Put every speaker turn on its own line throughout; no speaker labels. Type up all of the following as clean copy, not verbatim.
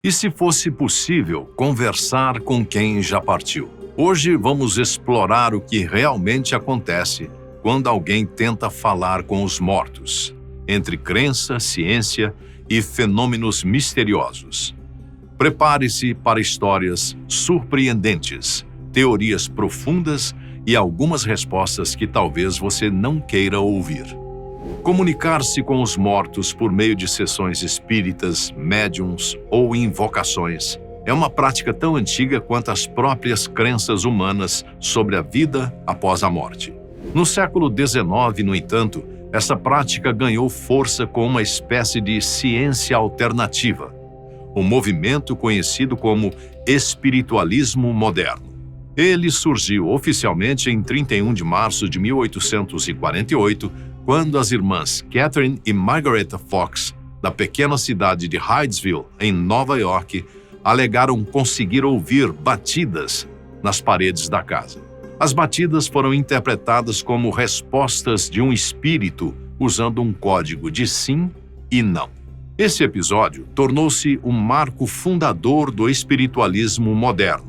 E se fosse possível conversar com quem já partiu? Hoje vamos explorar o que realmente acontece quando alguém tenta falar com os mortos, entre crença, ciência e fenômenos misteriosos. Prepare-se para histórias surpreendentes, teorias profundas e algumas respostas que talvez você não queira ouvir. Comunicar-se com os mortos por meio de sessões espíritas, médiums ou invocações é uma prática tão antiga quanto as próprias crenças humanas sobre a vida após a morte. No século XIX, no entanto, essa prática ganhou força com uma espécie de ciência alternativa, um movimento conhecido como espiritualismo moderno. Ele surgiu oficialmente em 31 de março de 1848, quando as irmãs Catherine e Margaret Fox, da pequena cidade de Hydesville, em Nova York, alegaram conseguir ouvir batidas nas paredes da casa. As batidas foram interpretadas como respostas de um espírito usando um código de sim e não. Esse episódio tornou-se um marco fundador do espiritualismo moderno.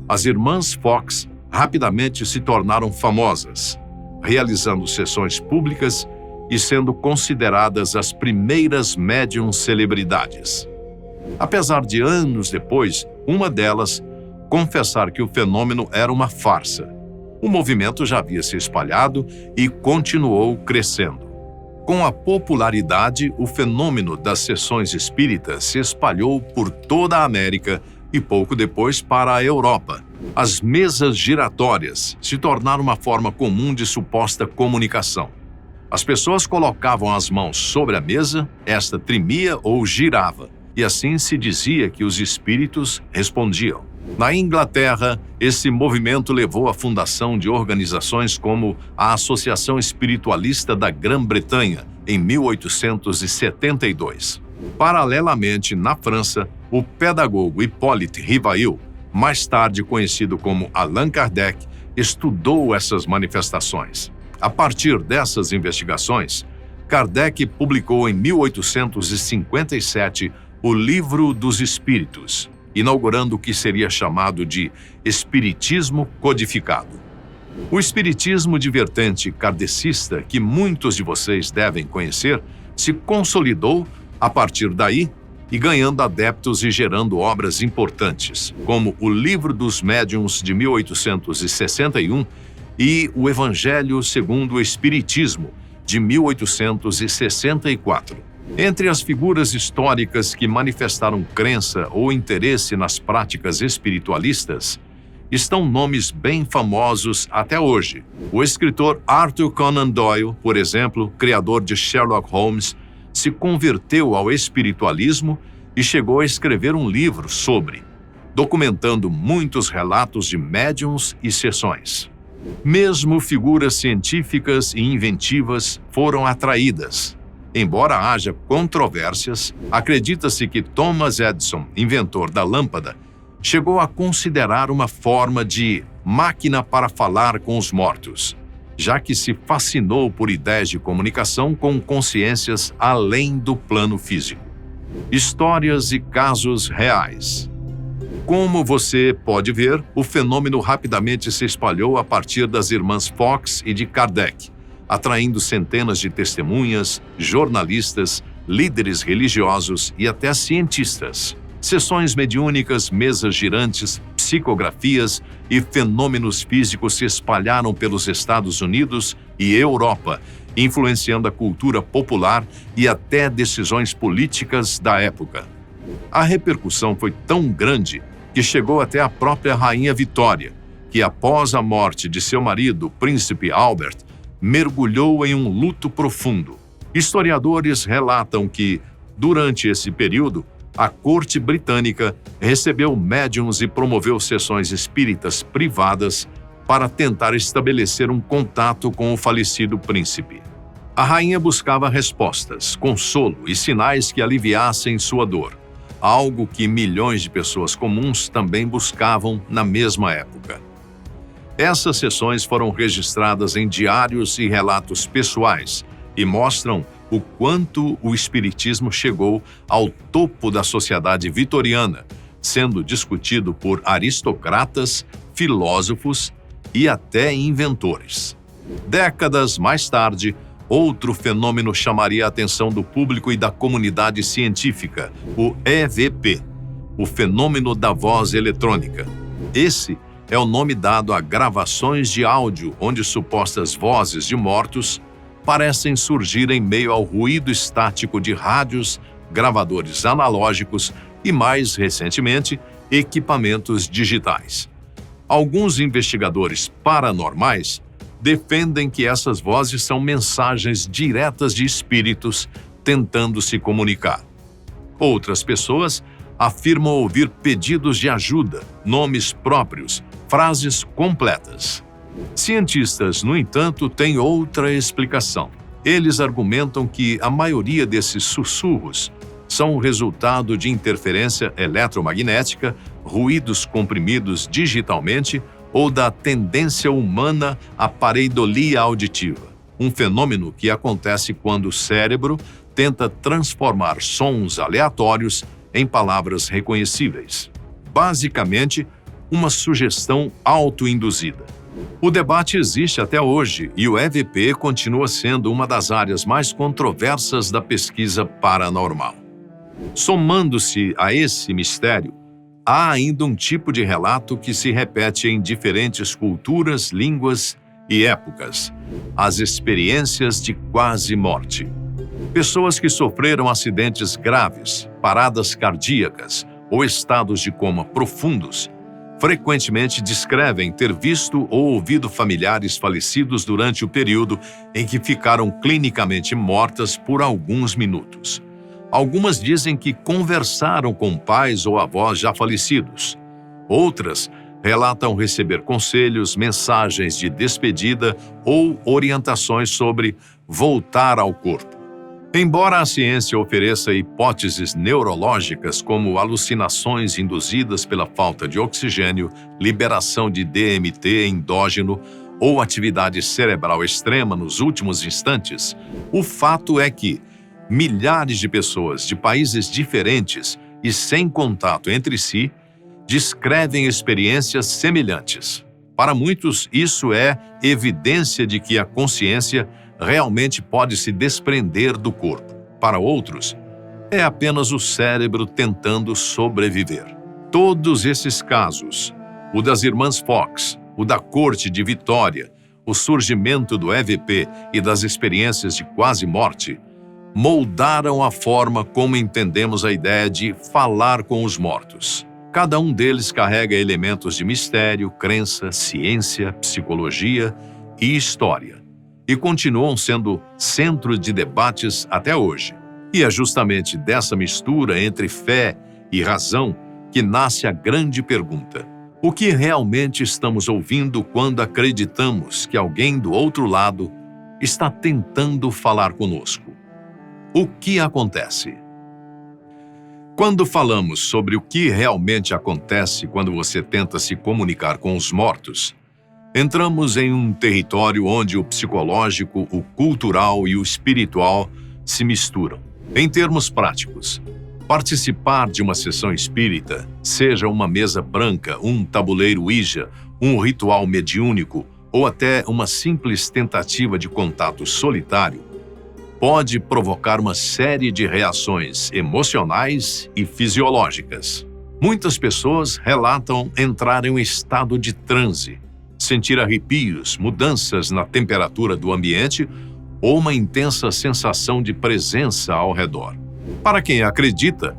As irmãs Fox rapidamente se tornaram famosas, realizando sessões públicas e sendo consideradas as primeiras médiums celebridades. Apesar de anos depois, uma delas confessar que o fenômeno era uma farsa. O movimento já havia se espalhado e continuou crescendo. Com a popularidade, o fenômeno das sessões espíritas se espalhou por toda a América e pouco depois para a Europa. As mesas giratórias se tornaram uma forma comum de suposta comunicação. As pessoas colocavam as mãos sobre a mesa, esta tremia ou girava, e assim se dizia que os espíritos respondiam. Na Inglaterra, esse movimento levou à fundação de organizações como a Associação Espiritualista da Grã-Bretanha, em 1872. Paralelamente, na França, o pedagogo Hippolyte Rivail, mais tarde conhecido como Allan Kardec, estudou essas manifestações. A partir dessas investigações, Kardec publicou em 1857 o Livro dos Espíritos, inaugurando o que seria chamado de Espiritismo Codificado. O espiritismo de vertente kardecista, que muitos de vocês devem conhecer, se consolidou a partir daí e ganhando adeptos e gerando obras importantes, como o Livro dos Médiuns de 1861 e o Evangelho segundo o Espiritismo, de 1864. Entre as figuras históricas que manifestaram crença ou interesse nas práticas espiritualistas, estão nomes bem famosos até hoje. O escritor Arthur Conan Doyle, por exemplo, criador de Sherlock Holmes, se converteu ao espiritualismo e chegou a escrever um livro sobre, documentando muitos relatos de médiuns e sessões. Mesmo figuras científicas e inventivas foram atraídas. Embora haja controvérsias, acredita-se que Thomas Edison, inventor da lâmpada, chegou a considerar uma forma de máquina para falar com os mortos, já que se fascinou por ideias de comunicação com consciências além do plano físico. Histórias e casos reais. Como você pode ver, o fenômeno rapidamente se espalhou a partir das irmãs Fox e de Kardec, atraindo centenas de testemunhas, jornalistas, líderes religiosos e até cientistas. Sessões mediúnicas, mesas girantes, psicografias e fenômenos físicos se espalharam pelos Estados Unidos e Europa, influenciando a cultura popular e até decisões políticas da época. A repercussão foi tão grande que chegou até a própria Rainha Vitória, que após a morte de seu marido, o príncipe Albert, mergulhou em um luto profundo. Historiadores relatam que, durante esse período, a corte britânica recebeu médiuns e promoveu sessões espíritas privadas para tentar estabelecer um contato com o falecido príncipe. A rainha buscava respostas, consolo e sinais que aliviassem sua dor, algo que milhões de pessoas comuns também buscavam na mesma época. Essas sessões foram registradas em diários e relatos pessoais e mostram o quanto o espiritismo chegou ao topo da sociedade vitoriana, sendo discutido por aristocratas, filósofos e até inventores. Décadas mais tarde, outro fenômeno chamaria a atenção do público e da comunidade científica, o EVP, o fenômeno da voz eletrônica. Esse é o nome dado a gravações de áudio onde supostas vozes de mortos parecem surgir em meio ao ruído estático de rádios, gravadores analógicos e, mais recentemente, equipamentos digitais. Alguns investigadores paranormais defendem que essas vozes são mensagens diretas de espíritos tentando se comunicar. Outras pessoas afirmam ouvir pedidos de ajuda, nomes próprios, frases completas. Cientistas, no entanto, têm outra explicação. Eles argumentam que a maioria desses sussurros são o resultado de interferência eletromagnética, ruídos comprimidos digitalmente ou da tendência humana à pareidolia auditiva, um fenômeno que acontece quando o cérebro tenta transformar sons aleatórios em palavras reconhecíveis. Basicamente, uma sugestão autoinduzida. O debate existe até hoje e o EVP continua sendo uma das áreas mais controversas da pesquisa paranormal. Somando-se a esse mistério, há ainda um tipo de relato que se repete em diferentes culturas, línguas e épocas: as experiências de quase morte. Pessoas que sofreram acidentes graves, paradas cardíacas ou estados de coma profundos frequentemente descrevem ter visto ou ouvido familiares falecidos durante o período em que ficaram clinicamente mortas por alguns minutos. Algumas dizem que conversaram com pais ou avós já falecidos. Outras relatam receber conselhos, mensagens de despedida ou orientações sobre voltar ao corpo. Embora a ciência ofereça hipóteses neurológicas como alucinações induzidas pela falta de oxigênio, liberação de DMT endógeno ou atividade cerebral extrema nos últimos instantes, o fato é que milhares de pessoas de países diferentes e sem contato entre si descrevem experiências semelhantes. Para muitos, isso é evidência de que a consciência realmente pode se desprender do corpo. Para outros, é apenas o cérebro tentando sobreviver. Todos esses casos, o das irmãs Fox, o da Corte de Vitória, o surgimento do EVP e das experiências de quase morte, moldaram a forma como entendemos a ideia de falar com os mortos. Cada um deles carrega elementos de mistério, crença, ciência, psicologia e história, e continuam sendo centro de debates até hoje. E é justamente dessa mistura entre fé e razão que nasce a grande pergunta: o que realmente estamos ouvindo quando acreditamos que alguém do outro lado está tentando falar conosco? O que acontece? Quando falamos sobre o que realmente acontece quando você tenta se comunicar com os mortos, entramos em um território onde o psicológico, o cultural e o espiritual se misturam. Em termos práticos, participar de uma sessão espírita, seja uma mesa branca, um tabuleiro Ouija, um ritual mediúnico ou até uma simples tentativa de contato solitário, pode provocar uma série de reações emocionais e fisiológicas. Muitas pessoas relatam entrar em um estado de transe, sentir arrepios, mudanças na temperatura do ambiente ou uma intensa sensação de presença ao redor. Para quem acredita,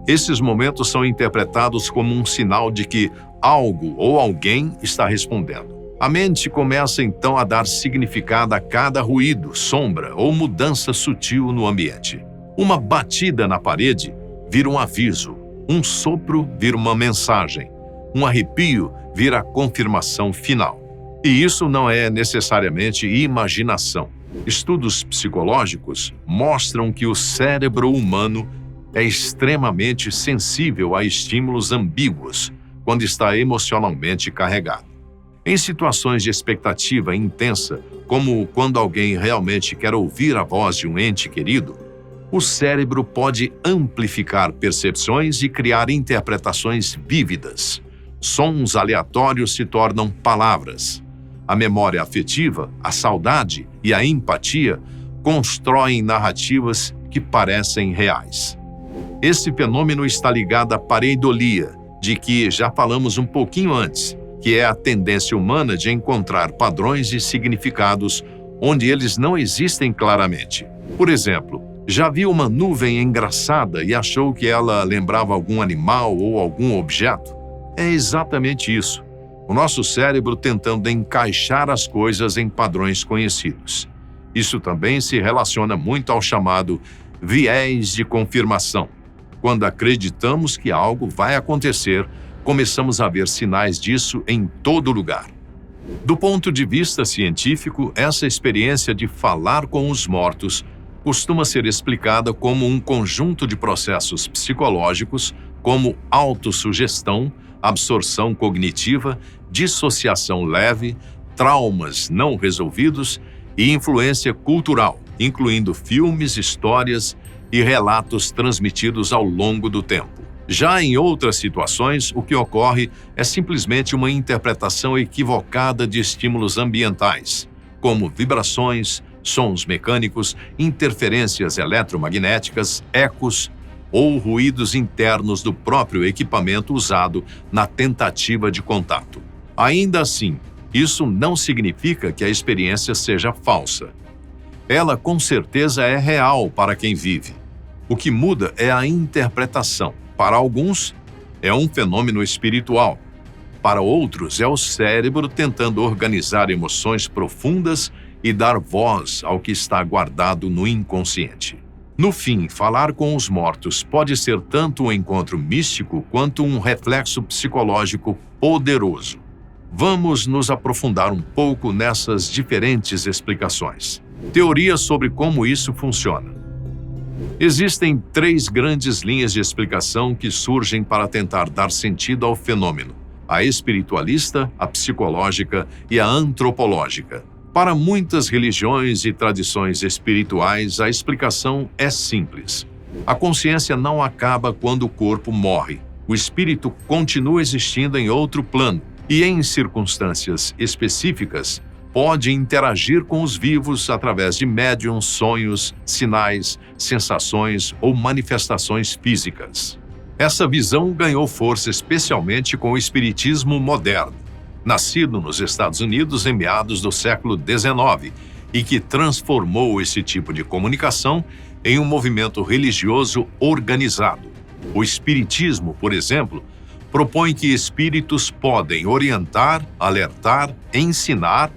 esses momentos são interpretados como um sinal de que algo ou alguém está respondendo. A mente começa então a dar significado a cada ruído, sombra ou mudança sutil no ambiente. Uma batida na parede vira um aviso, um sopro vira uma mensagem, um arrepio vira a confirmação final. E isso não é necessariamente imaginação. Estudos psicológicos mostram que o cérebro humano é extremamente sensível a estímulos ambíguos quando está emocionalmente carregado. Em situações de expectativa intensa como quando alguém realmente quer ouvir a voz de um ente querido, o cérebro pode amplificar percepções e criar interpretações vívidas. Sons aleatórios se tornam palavras. A memória afetiva, a saudade e a empatia constroem narrativas que parecem reais. Esse fenômeno está ligado à pareidolia, de que já falamos um pouquinho antes, que é a tendência humana de encontrar padrões e significados onde eles não existem claramente. Por exemplo, já viu uma nuvem engraçada e achou que ela lembrava algum animal ou algum objeto? É exatamente isso. O nosso cérebro tentando encaixar as coisas em padrões conhecidos. Isso também se relaciona muito ao chamado viés de confirmação. Quando acreditamos que algo vai acontecer, começamos a ver sinais disso em todo lugar. Do ponto de vista científico, essa experiência de falar com os mortos costuma ser explicada como um conjunto de processos psicológicos, como autossugestão, absorção cognitiva, dissociação leve, traumas não resolvidos e influência cultural, incluindo filmes, histórias e relatos transmitidos ao longo do tempo. Já em outras situações, o que ocorre é simplesmente uma interpretação equivocada de estímulos ambientais, como vibrações, sons mecânicos, interferências eletromagnéticas, ecos ou ruídos internos do próprio equipamento usado na tentativa de contato. Ainda assim, isso não significa que a experiência seja falsa. Ela com certeza é real para quem vive. O que muda é a interpretação. Para alguns, é um fenômeno espiritual. Para outros, é o cérebro tentando organizar emoções profundas e dar voz ao que está guardado no inconsciente. No fim, falar com os mortos pode ser tanto um encontro místico quanto um reflexo psicológico poderoso. Vamos nos aprofundar um pouco nessas diferentes explicações. Teorias sobre como isso funciona. Existem 3 grandes linhas de explicação que surgem para tentar dar sentido ao fenômeno: a espiritualista, a psicológica e a antropológica. Para muitas religiões e tradições espirituais, a explicação é simples. A consciência não acaba quando o corpo morre. O espírito continua existindo em outro plano e, em circunstâncias específicas, pode interagir com os vivos através de médiums, sonhos, sinais, sensações ou manifestações físicas. Essa visão ganhou força especialmente com o espiritismo moderno, nascido nos Estados Unidos em meados do século XIX e que transformou esse tipo de comunicação em um movimento religioso organizado. O espiritismo, por exemplo, propõe que espíritos podem orientar, alertar, ensinar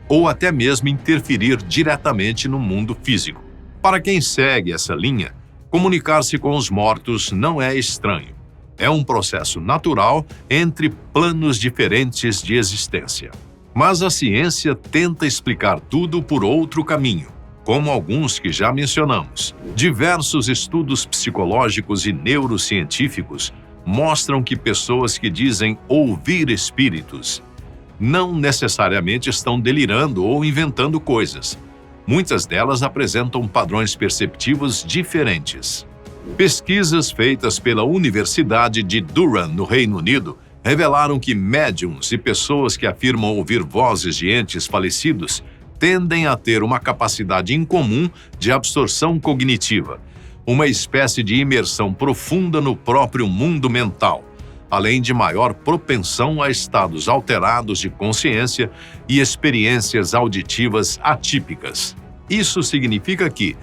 ou até mesmo interferir diretamente no mundo físico. Para quem segue essa linha, comunicar-se com os mortos não é estranho. É um processo natural entre planos diferentes de existência. Mas a ciência tenta explicar tudo por outro caminho, como alguns que já mencionamos. Diversos estudos psicológicos e neurocientíficos mostram que pessoas que dizem ouvir espíritos não necessariamente estão delirando ou inventando coisas. Muitas delas apresentam padrões perceptivos diferentes. Pesquisas feitas pela Universidade de Durham, no Reino Unido, revelaram que médiums e pessoas que afirmam ouvir vozes de entes falecidos tendem a ter uma capacidade incomum de absorção cognitiva, uma espécie de imersão profunda no próprio mundo mental, além de maior propensão a estados alterados de consciência e experiências auditivas atípicas. Isso significa que,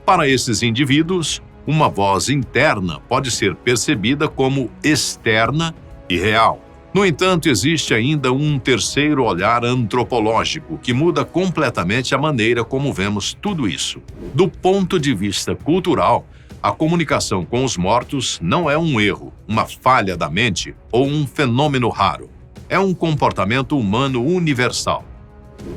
para esses indivíduos, uma voz interna pode ser percebida como externa e real. No entanto, existe ainda um terceiro olhar antropológico que muda completamente a maneira como vemos tudo isso. Do ponto de vista cultural, a comunicação com os mortos não é um erro, uma falha da mente ou um fenômeno raro. É um comportamento humano universal.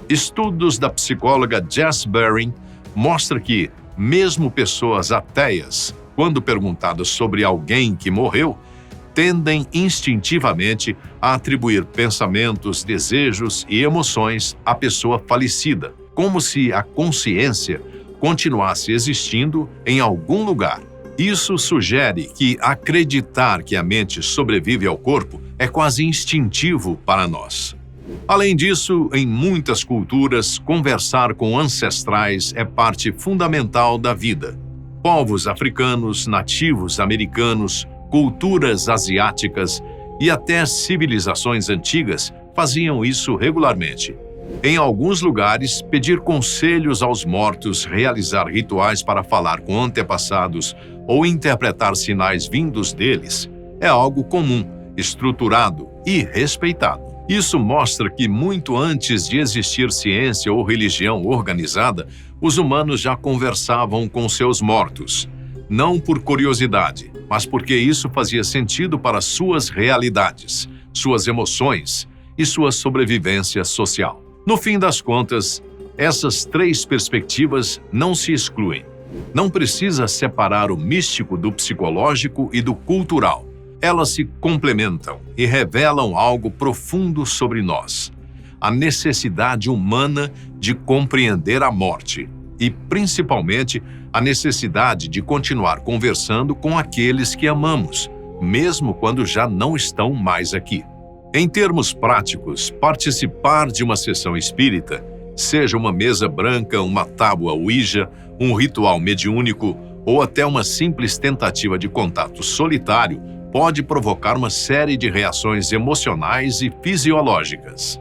Estudos da psicóloga Jess Baring mostram que, mesmo pessoas ateias, quando perguntadas sobre alguém que morreu, tendem instintivamente a atribuir pensamentos, desejos e emoções à pessoa falecida, como se a consciência continuasse existindo em algum lugar. Isso sugere que acreditar que a mente sobrevive ao corpo é quase instintivo para nós. Além disso, em muitas culturas, conversar com ancestrais é parte fundamental da vida. Povos africanos, nativos americanos, culturas asiáticas e até civilizações antigas faziam isso regularmente. Em alguns lugares, pedir conselhos aos mortos, realizar rituais para falar com antepassados ou interpretar sinais vindos deles é algo comum, estruturado e respeitado. Isso mostra que muito antes de existir ciência ou religião organizada, os humanos já conversavam com seus mortos, não por curiosidade, mas porque isso fazia sentido para suas realidades, suas emoções e sua sobrevivência social. No fim das contas, essas três perspectivas não se excluem. Não precisa separar o místico do psicológico e do cultural. Elas se complementam e revelam algo profundo sobre nós: a necessidade humana de compreender a morte e, principalmente, a necessidade de continuar conversando com aqueles que amamos, mesmo quando já não estão mais aqui. Em termos práticos, participar de uma sessão espírita, seja uma mesa branca, uma tábua Ouija, um ritual mediúnico ou até uma simples tentativa de contato solitário, pode provocar uma série de reações emocionais e fisiológicas.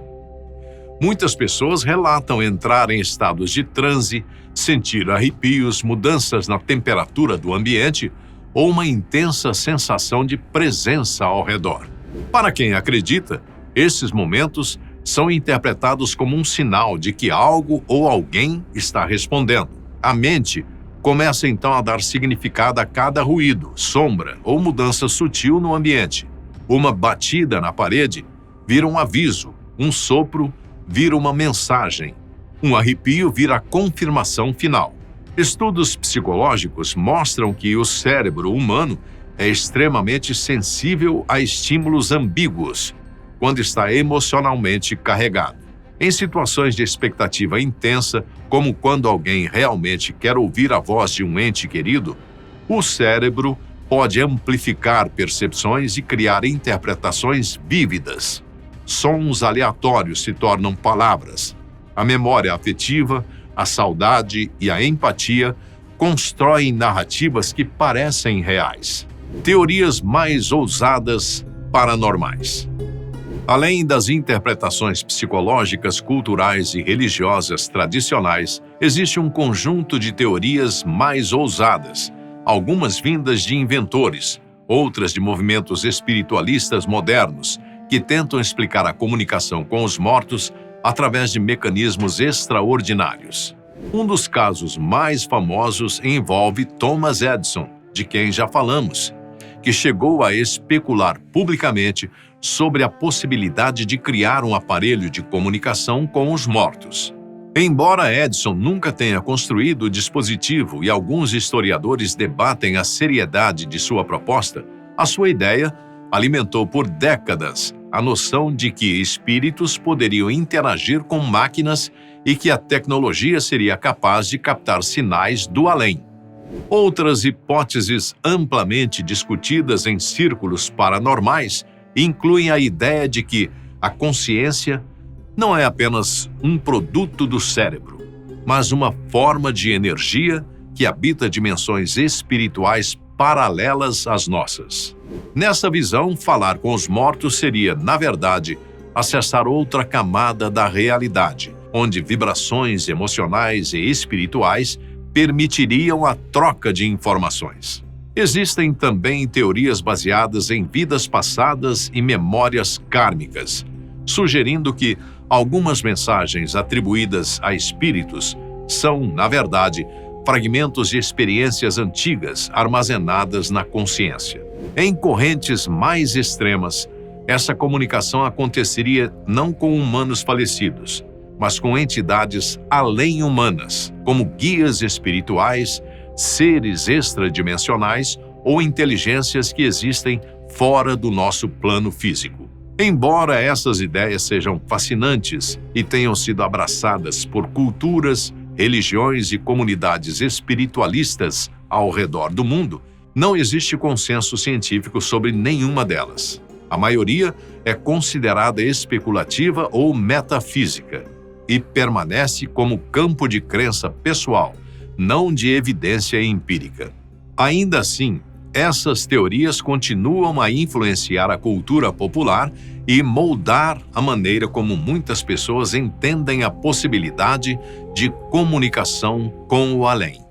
Muitas pessoas relatam entrar em estados de transe, sentir arrepios, mudanças na temperatura do ambiente ou uma intensa sensação de presença ao redor. Para quem acredita, esses momentos são interpretados como um sinal de que algo ou alguém está respondendo. A mente começa então a dar significado a cada ruído, sombra ou mudança sutil no ambiente. Uma batida na parede vira um aviso, um sopro vira uma mensagem, um arrepio vira a confirmação final. Estudos psicológicos mostram que o cérebro humano é extremamente sensível a estímulos ambíguos quando está emocionalmente carregado. Em situações de expectativa intensa, como quando alguém realmente quer ouvir a voz de um ente querido, o cérebro pode amplificar percepções e criar interpretações vívidas. Sons aleatórios se tornam palavras. A memória afetiva, a saudade e a empatia constroem narrativas que parecem reais. Teorias mais ousadas paranormais. Além das interpretações psicológicas, culturais e religiosas tradicionais, existe um conjunto de teorias mais ousadas, algumas vindas de inventores, outras de movimentos espiritualistas modernos, que tentam explicar a comunicação com os mortos através de mecanismos extraordinários. Um dos casos mais famosos envolve Thomas Edison, de quem já falamos, que chegou a especular publicamente sobre a possibilidade de criar um aparelho de comunicação com os mortos. Embora Edison nunca tenha construído o dispositivo e alguns historiadores debatem a seriedade de sua proposta, a sua ideia alimentou por décadas a noção de que espíritos poderiam interagir com máquinas e que a tecnologia seria capaz de captar sinais do além. Outras hipóteses amplamente discutidas em círculos paranormais incluem a ideia de que a consciência não é apenas um produto do cérebro, mas uma forma de energia que habita dimensões espirituais paralelas às nossas. Nessa visão, falar com os mortos seria, na verdade, acessar outra camada da realidade, onde vibrações emocionais e espirituais permitiriam a troca de informações. Existem também teorias baseadas em vidas passadas e memórias kármicas, sugerindo que algumas mensagens atribuídas a espíritos são, na verdade, fragmentos de experiências antigas armazenadas na consciência. Em correntes mais extremas, essa comunicação aconteceria não com humanos falecidos, mas com entidades além-humanas, como guias espirituais, seres extradimensionais ou inteligências que existem fora do nosso plano físico. Embora essas ideias sejam fascinantes e tenham sido abraçadas por culturas, religiões e comunidades espiritualistas ao redor do mundo, não existe consenso científico sobre nenhuma delas. A maioria é considerada especulativa ou metafísica e permanece como campo de crença pessoal, não de evidência empírica. Ainda assim, essas teorias continuam a influenciar a cultura popular e moldar a maneira como muitas pessoas entendem a possibilidade de comunicação com o além.